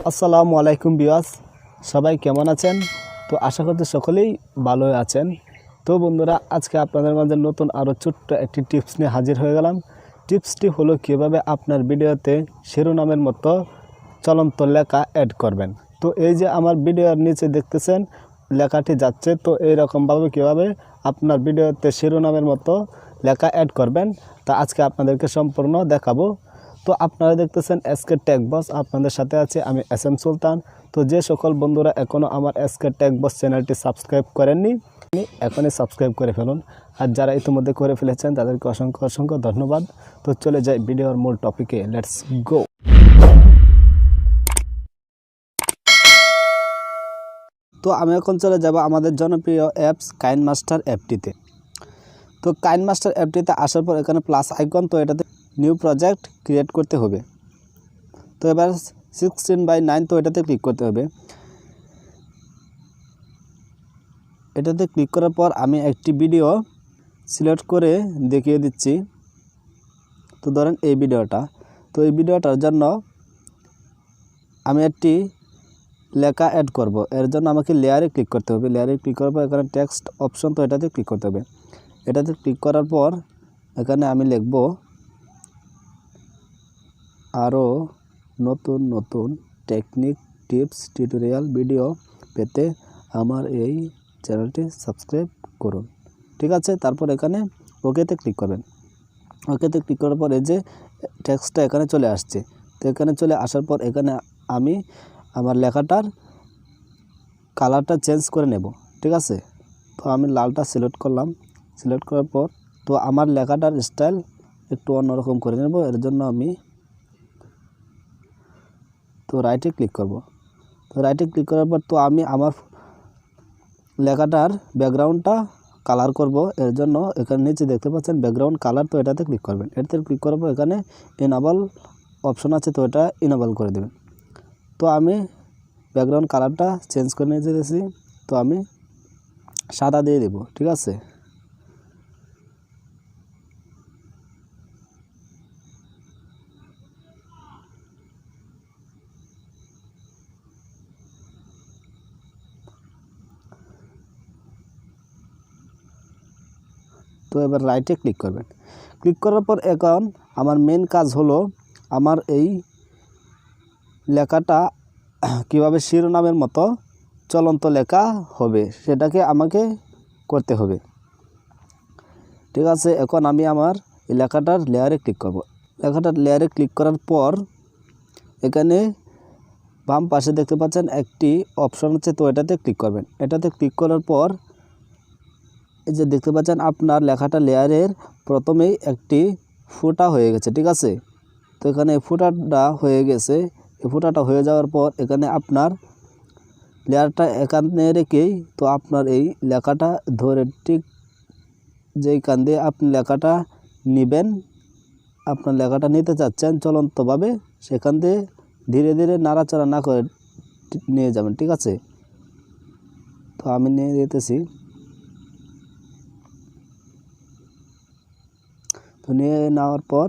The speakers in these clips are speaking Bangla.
আসসালামু আলাইকুম ভিউয়ার্স, সবাই কেমন আছেন? তো আশা করতে সকলেই ভালোই আছেন। তো বন্ধুরা, আজকে আপনাদের মাঝে নতুন আরও ছোট্ট একটি টিপস নিয়ে হাজির হয়ে গেলাম। টিপসটি হলো কীভাবে আপনার ভিডিওতে শিরোনামের মতো চলন্ত লেখা অ্যাড করবেন। তো এই যে আমার ভিডিওর নিচে দেখতেছেন লেখাটি যাচ্ছে, তো এইরকমভাবে কীভাবে আপনার ভিডিওতে শিরোনামের মতো লেখা অ্যাড করবেন তা আজকে আপনাদেরকে সম্পূর্ণ দেখাবো। তো আপনারা দেখতেছেন এসকে টেক বস, আপনাদের সাথে আছে আমি SM সুলতান। তো যে সকল বন্ধুরা এখনও আমার এসকে টেক বস চ্যানেলটি সাবস্ক্রাইব করেননি, এখনই সাবস্ক্রাইব করে ফেলুন। আর যারা ইতিমধ্যে করে ফেলেছেন তাদেরকে অসংখ্য অসংখ্য ধন্যবাদ। তো চলে যাই ভিডিওর মূল টপিকে, লেটস গো। তো আমি এখন চলে যাব আমাদের জনপ্রিয় অ্যাপস কাইনমাস্টার অ্যাপটিতে। তো কাইনমাস্টার অ্যাপটিতে আসার পর এখানে প্লাস আইকন, তো এটাতে নিউ প্রজেক্ট ক্রিয়েট করতে হবে। তো এবার 16:9, তো এটাতে ক্লিক করতে হবে। এটাতে ক্লিক করার পর আমি একটি ভিডিও সিলেক্ট করে দেখিয়ে দিচ্ছি। তো ধরেন এই ভিডিওটা, তো এই ভিডিওটার জন্য আমি একটি লেখা অ্যাড করব। এর জন্য আমাকে লেয়ারে ক্লিক করতে হবে। লেয়ারে ক্লিক করার পর এখানে টেক্সট অপশন, তো এটাতে ক্লিক করতে হবে। এটাতে ক্লিক করার পর এখানে আমি লিখব আরও নতুন নতুন টেকনিক, টিপস, টিউটোরিয়াল ভিডিও পেতে আমার এই চ্যানেলটি সাবস্ক্রাইব করুন। ঠিক আছে, তারপর এখানে ওকেতে ক্লিক করবেন। ওকেতে ক্লিক করার পর এই যে টেক্সটটা এখানে চলে আসছে। তো এখানে চলে আসার পর এখানে আমি আমার লেখাটার কালারটা চেঞ্জ করে নেব। ঠিক আছে, তো আমি লালটা সিলেক্ট করলাম। সিলেক্ট করার পর তো আমার লেখাটার স্টাইল একটু অন্যরকম করে নেব। এর জন্য আমি তো রাইটে ক্লিক করব। তো রাইটে ক্লিক করার পর তো আমি আমার লেখাটার ব্যাকগ্রাউন্ডটা কালার করব। এর জন্য এখানে নিচে দেখতে পাচ্ছেন ব্যাকগ্রাউন্ড কালার, তো এটাতে ক্লিক করবেন। এটাতে ক্লিক করার পর এখানে ইনেবল অপশন আছে, তো এটা ইনেবল করে দেবেন। তো আমি ব্যাকগ্রাউন্ড কালারটা চেঞ্জ করে নিয়ে যেতেছি। তো আমি সাদা দিয়ে দেব। ঠিক আছে, তো এবার রাইটে ক্লিক করবেন। ক্লিক করার পর এখন আমার মেন কাজ হলো আমার এই লেখাটা কিভাবে শিরোনামের মতো চলন্ত লেখা হবে সেটাকে আমাকে করতে হবে। ঠিক আছে, এখন আমি আমার এই লেখাটার লেয়ারে ক্লিক করব। লেখাটার লেয়ারে ক্লিক করার পর এখানে বাম পাশে দেখতে পাচ্ছেন একটি অপশন আছে, তো এটাতে ক্লিক করবেন। এটাতে ক্লিক করার পর এই যে দেখতে পাচ্ছেন আপনার লেখাটা লেয়ারের প্রথমেই একটি ফুটা হয়ে গেছে। ঠিক আছে, তো এখানে ফুটাটা হয়ে গেছে। এই ফুটাটা হয়ে যাওয়ার পর এখানে আপনার লেয়ারটা এখানে রেখেই তো আপনার এই লেখাটা ধরে ঠিক যেইখান দিয়ে আপনি লেখাটা নেবেন, আপনার লেখাটা নিতে চাচ্ছেন চলন্তভাবে, সেখান দিয়ে ধীরে ধীরে নাড়াচাড়া না করে নিয়ে যাবেন। ঠিক আছে, তো আমি নিয়ে যেতেছি। তো নিয়ে নেওয়ার পর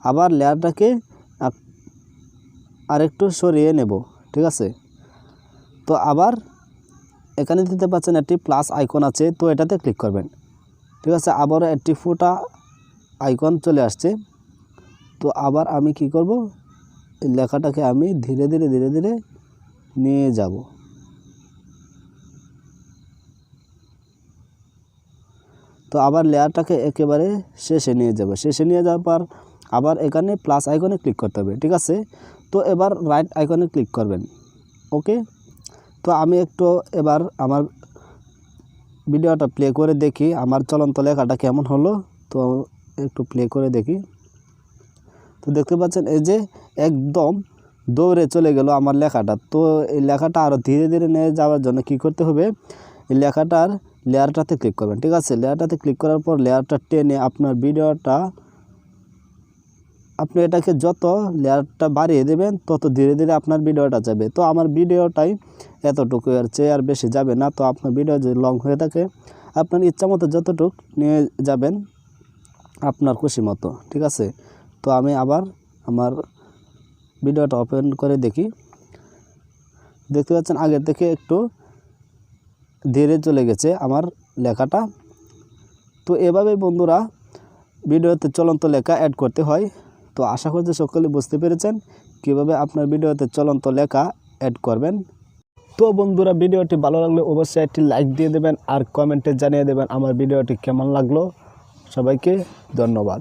আবার লেয়ারটাকে আরেকটু সরিয়ে নেব। ঠিক আছে, তো আবার এখানে দিতে পাচ্ছেন একটি প্লাস আইকন আছে, তো এটাতে ক্লিক করবেন। ঠিক আছে, আবারও একটি ফুটা আইকন চলে আসছে। তো আবার আমি কি করব, লেখাটাকে আমি ধীরে ধীরে ধীরে ধীরে নিয়ে যাব। তো আবার লেয়ারটাকে একেবারে শেষে নিয়ে যাব। শেষে নিয়ে যাওয়ার পর আবার এখানে প্লাস আইকনে ক্লিক করতে হবে। ঠিক আছে, তো এবার রাইট আইকনে ক্লিক করবেন। ওকে, তো আমি একটু এবার আমার ভিডিওটা প্লে করে দেখি আমার চলন্ত লেখাটা কেমন হলো। তো একটু প্লে করে দেখি। তো দেখতে পাচ্ছেন এই যে একদম দৌড়ে চলে গেল আমার লেখাটা। তো এই লেখাটা আরও ধীরে ধীরে নিয়ে যাওয়ার জন্য কি করতে হবে, এই লেখাটার লেয়ারটাতে ক্লিক করবেন। ঠিক আছে, লেয়ারটাতে ক্লিক করার পর লেয়ারটা টেনে আপনার ভিডিওটা আপনি এটাকে যত লেয়ারটা বাড়িয়ে দেবেন তত ধীরে ধীরে আপনার ভিডিওটা যাবে। তো আমার ভিডিওটাই এতটুকু, এর চেয়ে আর বেশি যাবে না। তো আপনার ভিডিও যদি লং হয়ে থাকে আপনার ইচ্ছা মতো যতটুকু নিয়ে যাবেন আপনার খুশি মতো। ঠিক আছে, তো আমি আবার আমার ভিডিওটা ওপেন করে দেখি। দেখতে পাচ্ছেন আগের থেকে একটু ধীরে চলে গেছে আমার লেখাটা। তো এভাবেই বন্ধুরা ভিডিওতে চলন্ত লেখা অ্যাড করতে হয়। তো আশা করছি সকলে বুঝতে পেরেছেন কিভাবে আপনার ভিডিওতে চলন্ত লেখা অ্যাড করবেন। তো বন্ধুরা ভিডিওটি ভালো লাগলে অবশ্যই একটি লাইক দিয়ে দেবেন আর কমেন্টে জানিয়ে দেবেন আমার ভিডিওটি কেমন লাগলো। সবাইকে ধন্যবাদ।